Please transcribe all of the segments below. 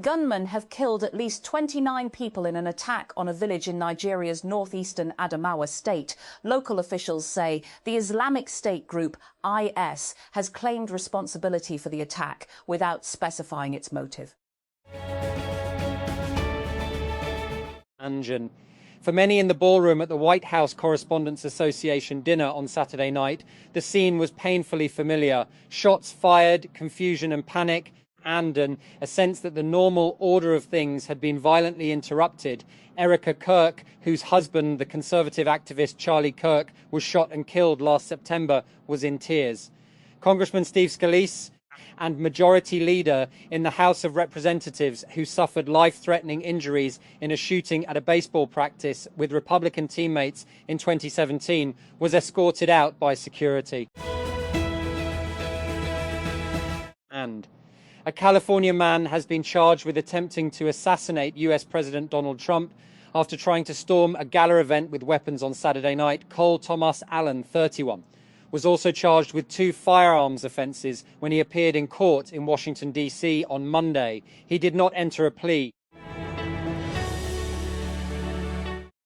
gunmen have killed at least 29 people in an attack on a village in Nigeria's northeastern Adamawa state. Local officials say the Islamic State group IS has claimed responsibility for the attack without specifying its motive. Anjan. For many in the ballroom at the White House Correspondents' Association dinner on Saturday night, the scene was painfully familiar. Shots fired, confusion and panic, and a sense that the normal order of things had been violently interrupted. Erica Kirk, whose husband, the conservative activist Charlie Kirk, was shot and killed last September, was in tears. Congressman Steve Scalise and Majority Leader in the House of Representatives, who suffered life-threatening injuries in a shooting at a baseball practice with Republican teammates in 2017, was escorted out by security. And a California man has been charged with attempting to assassinate US President Donald Trump after trying to storm a gala event with weapons on Saturday night. Cole Thomas Allen, 31. was also charged with 2 firearms offences when he appeared in court in Washington, D.C. on Monday. He did not enter a plea.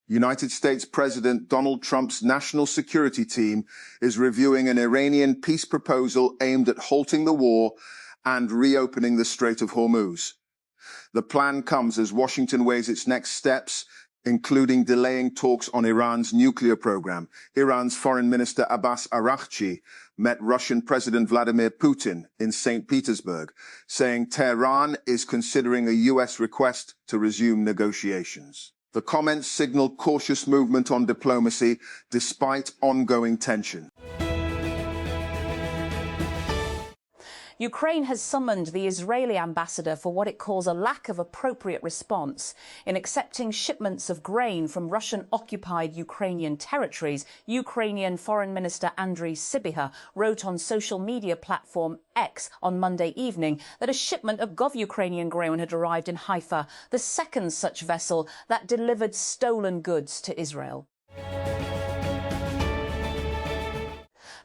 United States President Donald Trump's national security team is reviewing an Iranian peace proposal aimed at halting the war and reopening the Strait of Hormuz. The plan comes as Washington weighs its next steps, including delaying talks on Iran's nuclear program. Iran's Foreign Minister Abbas Araghchi met Russian President Vladimir Putin in St. Petersburg, saying Tehran is considering a U.S. request to resume negotiations. The comments signal cautious movement on diplomacy despite ongoing tension. Ukraine has summoned the Israeli ambassador for what it calls a lack of appropriate response. In accepting shipments of grain from Russian-occupied Ukrainian territories, Ukrainian Foreign Minister Andriy Sybiha wrote on social media platform X on Monday evening that a shipment of Ukrainian grain had arrived in Haifa, the second such vessel that delivered stolen goods to Israel.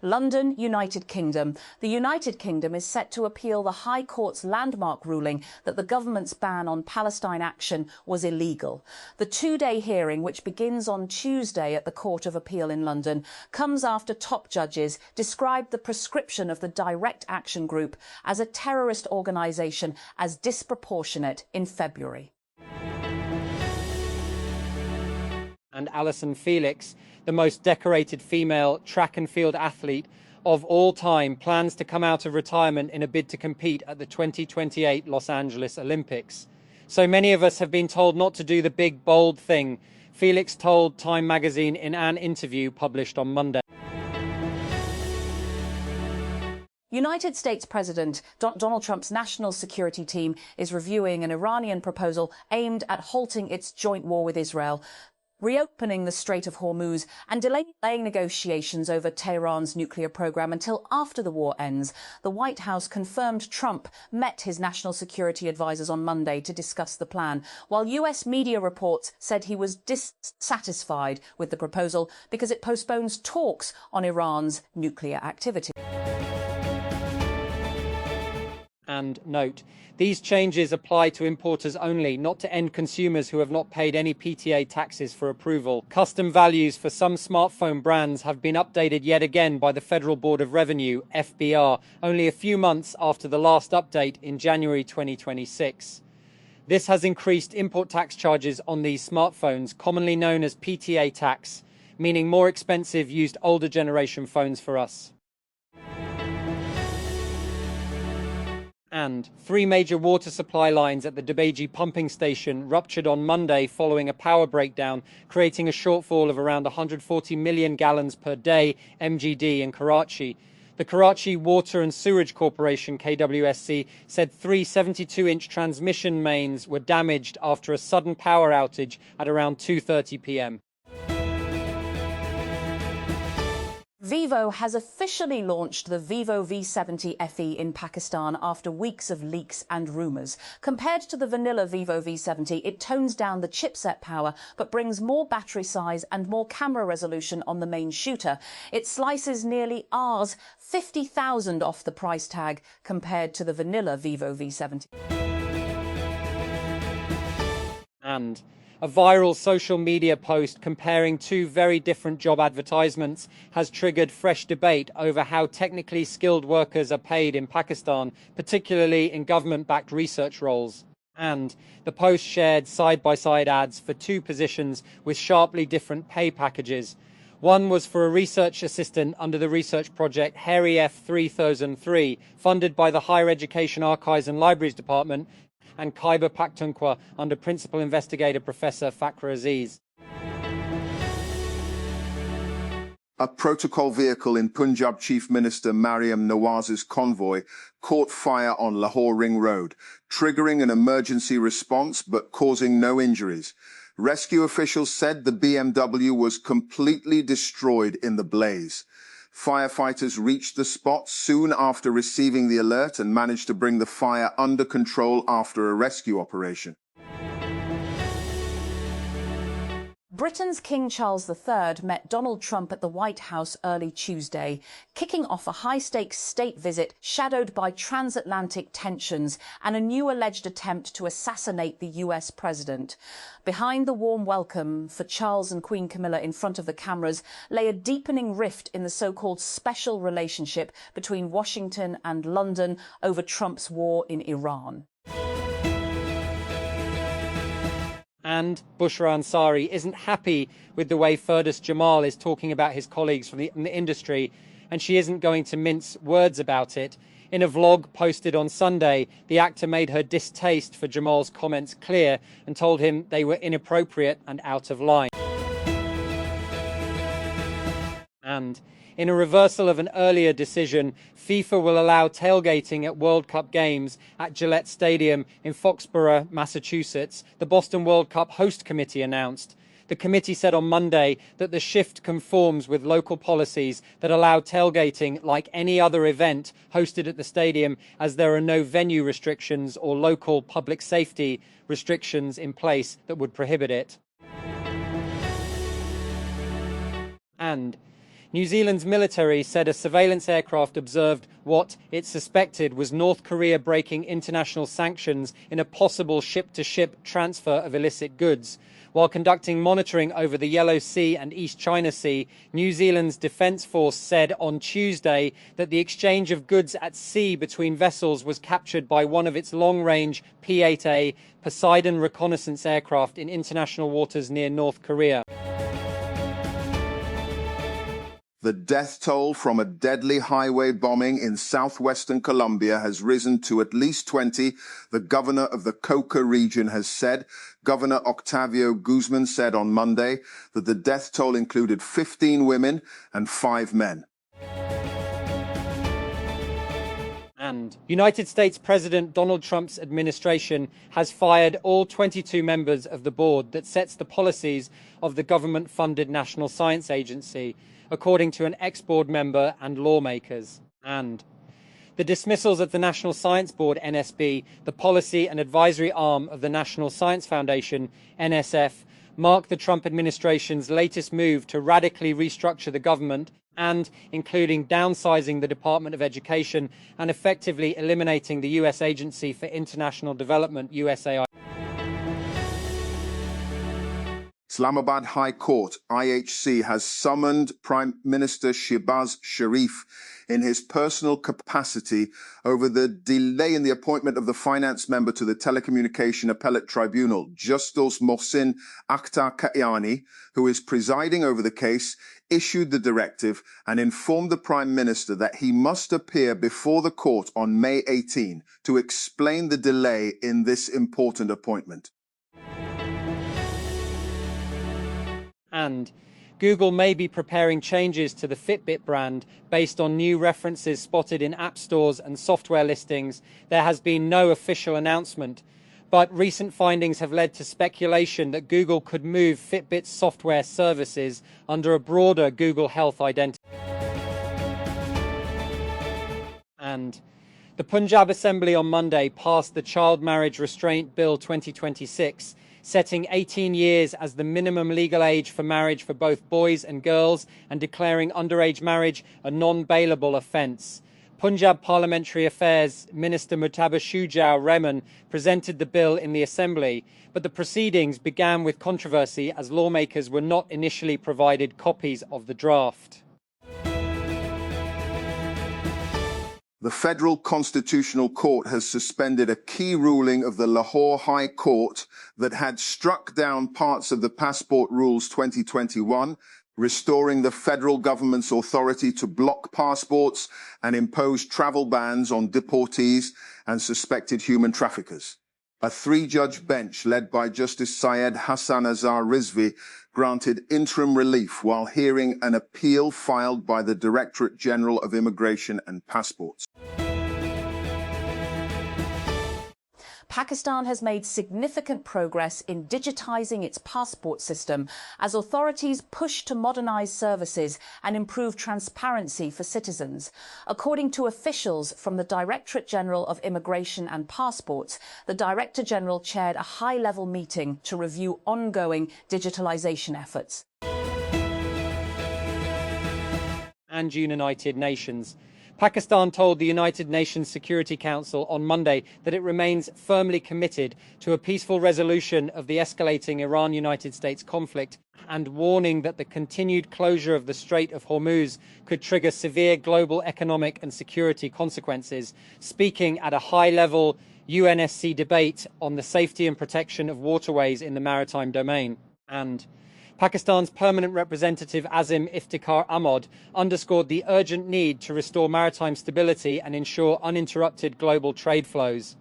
London, United Kingdom. The United Kingdom is set to appeal the High Court's landmark ruling that the government's ban on Palestine action was illegal. The 2-day hearing, which begins on Tuesday at the Court of Appeal in London, comes after top judges described the proscription of the Direct Action Group as a terrorist organisation as disproportionate in February. And Allyson Felix, the most decorated female track and field athlete of all time, plans to come out of retirement in a bid to compete at the 2028 Los Angeles Olympics. So many of us have been told not to do the big, bold thing, Felix told Time magazine in an interview published on Monday. United States President Donald Trump's national security team is reviewing an Iranian proposal aimed at halting its joint war with Israel, reopening the Strait of Hormuz and delaying negotiations over Tehran's nuclear program until after the war ends. The White House confirmed Trump met his national security advisors on Monday to discuss the plan, while US media reports said he was dissatisfied with the proposal because it postpones talks on Iran's nuclear activity. And note, these changes apply to importers only, not to end consumers who have not paid any PTA taxes for approval. Custom values for some smartphone brands have been updated yet again by the Federal Board of Revenue, FBR, only a few months after the last update in January 2026. This has increased import tax charges on these smartphones, commonly known as PTA tax, meaning more expensive used older generation phones for us. And 3 major water supply lines at the Dubaiji pumping station ruptured on Monday following a power breakdown, creating a shortfall of around 140 million gallons per day, MGD, in Karachi. The Karachi Water and Sewerage Corporation, KWSC, said 3 72-inch transmission mains were damaged after a sudden power outage at around 2:30 p.m. Vivo has officially launched the Vivo V70 FE in Pakistan after weeks of leaks and rumours. Compared to the vanilla Vivo V70, it tones down the chipset power but brings more battery size and more camera resolution on the main shooter. It slices nearly Rs 50,000 off the price tag compared to the vanilla Vivo V70. And a viral social media post comparing two very different job advertisements has triggered fresh debate over how technically skilled workers are paid in Pakistan, particularly in government-backed research roles. And the post shared side-by-side ads for two positions with sharply different pay packages. One was for a research assistant under the research project Harry F 3003, funded by the Higher Education Archives and Libraries Department, and Khyber Pakhtunkhwa under Principal Investigator Professor Fakhra Aziz. A protocol vehicle in Punjab Chief Minister Mariam Nawaz's convoy caught fire on Lahore Ring Road, triggering an emergency response but causing no injuries. Rescue officials said the BMW was completely destroyed in the blaze. Firefighters reached the spot soon after receiving the alert and managed to bring the fire under control after a rescue operation. Britain's King Charles III met Donald Trump at the White House early Tuesday, kicking off a high-stakes state visit shadowed by transatlantic tensions and a new alleged attempt to assassinate the US president. Behind the warm welcome for Charles and Queen Camilla in front of the cameras lay a deepening rift in the so-called special relationship between Washington and London over Trump's war in Iran. And Bushra Ansari isn't happy with the way Firdaus Jamal is talking about his colleagues from the industry, and she isn't going to mince words about it. In a vlog posted on Sunday, the actor made her distaste for Jamal's comments clear and told him they were inappropriate and out of line. And in a reversal of an earlier decision, FIFA will allow tailgating at World Cup games at Gillette Stadium in Foxborough, Massachusetts, the Boston World Cup host committee announced. The committee said on Monday that the shift conforms with local policies that allow tailgating like any other event hosted at the stadium, as there are no venue restrictions or local public safety restrictions in place that would prohibit it. And New Zealand's military said a surveillance aircraft observed what it suspected was North Korea breaking international sanctions in a possible ship-to-ship transfer of illicit goods. While conducting monitoring over the Yellow Sea and East China Sea, New Zealand's Defence Force said on Tuesday that the exchange of goods at sea between vessels was captured by one of its long-range P-8A Poseidon reconnaissance aircraft in international waters near North Korea. The death toll from a deadly highway bombing in southwestern Colombia has risen to at least 20, the governor of the Cauca region has said. Governor Octavio Guzman said on Monday that the death toll included 15 women and 5 men. And United States President Donald Trump's administration has fired all 22 members of the board that sets the policies of the government-funded National Science Agency, according to an ex-board member and lawmakers. And the dismissals of the National Science Board, NSB, the policy and advisory arm of the National Science Foundation, NSF, mark the Trump administration's latest move to radically restructure the government and including downsizing the Department of Education and effectively eliminating the U.S. Agency for International Development, USAID. Islamabad High Court, IHC, has summoned Prime Minister Shehbaz Sharif in his personal capacity over the delay in the appointment of the finance member to the Telecommunication Appellate Tribunal. Justice Mohsin Akhtar Kayani, who is presiding over the case, issued the directive and informed the Prime Minister that he must appear before the court on May 18 to explain the delay in this important appointment. And Google may be preparing changes to the Fitbit brand based on new references spotted in app stores and software listings. There has been no official announcement, but recent findings have led to speculation that Google could move Fitbit's software services under a broader Google Health identity. And the Punjab Assembly on Monday passed the Child Marriage Restraint Bill 2026, setting 18 years as the minimum legal age for marriage for both boys and girls and declaring underage marriage a non-bailable offence. Punjab Parliamentary Affairs Minister Muttaba Shujau Rehman presented the bill in the Assembly, but the proceedings began with controversy as lawmakers were not initially provided copies of the draft. The Federal Constitutional Court has suspended a key ruling of the Lahore High Court that had struck down parts of the Passport Rules 2021, restoring the federal government's authority to block passports and impose travel bans on deportees and suspected human traffickers. A three-judge bench led by Justice Syed Hassan Azhar Rizvi granted interim relief while hearing an appeal filed by the Directorate General of Immigration and Passports. Pakistan has made significant progress in digitizing its passport system as authorities push to modernize services and improve transparency for citizens. According to officials from the Directorate General of Immigration and Passports, the Director General chaired a high-level meeting to review ongoing digitalization efforts. And United Nations. Pakistan told the United Nations Security Council on Monday that it remains firmly committed to a peaceful resolution of the escalating Iran-United States conflict and warning that the continued closure of the Strait of Hormuz could trigger severe global economic and security consequences, speaking at a high-level UNSC debate on the safety and protection of waterways in the maritime domain. And Pakistan's permanent representative Azim Iftikhar Ahmad underscored the urgent need to restore maritime stability and ensure uninterrupted global trade flows.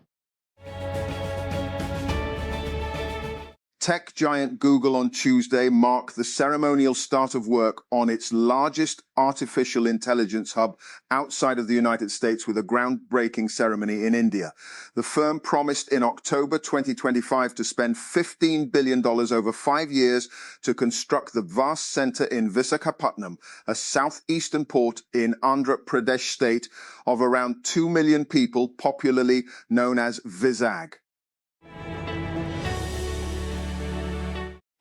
Tech giant Google on Tuesday marked the ceremonial start of work on its largest artificial intelligence hub outside of the United States with a groundbreaking ceremony in India. The firm promised in October 2025 to spend $15 billion over 5 years to construct the vast center in Visakhapatnam, a southeastern port in Andhra Pradesh state of around 2 million people, popularly known as Vizag.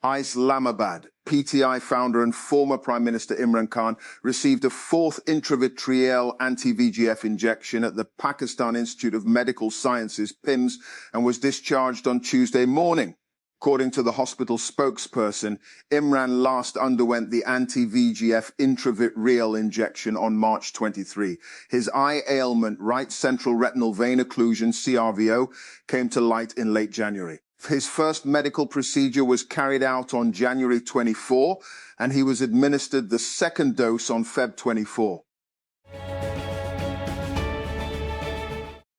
Islamabad. PTI founder and former Prime Minister Imran Khan received a fourth intravitreal anti-VEGF injection at the Pakistan Institute of Medical Sciences, PIMS, and was discharged on Tuesday morning. According to the hospital spokesperson, Imran last underwent the anti-VEGF intravitreal injection on March 23. His eye ailment, right central retinal vein occlusion, CRVO, came to light in late January. His first medical procedure was carried out on January 24, and he was administered the second dose on Feb 24.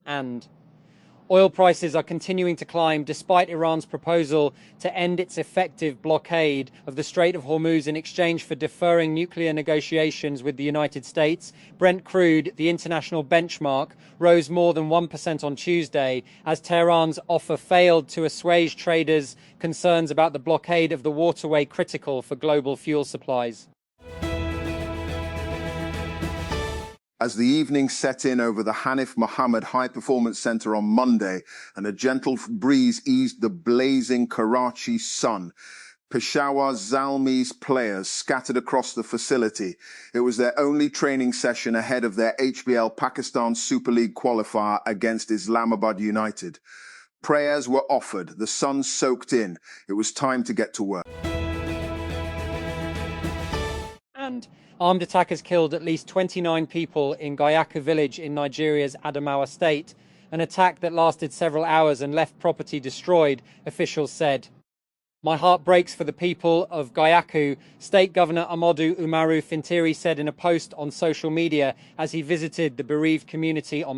And oil prices are continuing to climb despite Iran's proposal to end its effective blockade of the Strait of Hormuz in exchange for deferring nuclear negotiations with the United States. Brent crude, the international benchmark, rose more than 1% on Tuesday as Tehran's offer failed to assuage traders' concerns about the blockade of the waterway critical for global fuel supplies. As the evening set in over the Hanif Mohammed High Performance Center on Monday and a gentle breeze eased the blazing Karachi sun, Peshawar Zalmi's players scattered across the facility. It was their only training session ahead of their HBL Pakistan Super League qualifier against Islamabad United. Prayers were offered, the sun soaked in. It was time to get to work. And armed attackers killed at least 29 people in Gayaku village in Nigeria's Adamawa state, an attack that lasted several hours and left property destroyed, officials said. My heart breaks for the people of Gayaku, State Governor Amadu Umaru Fintiri said in a post on social media as he visited the bereaved community on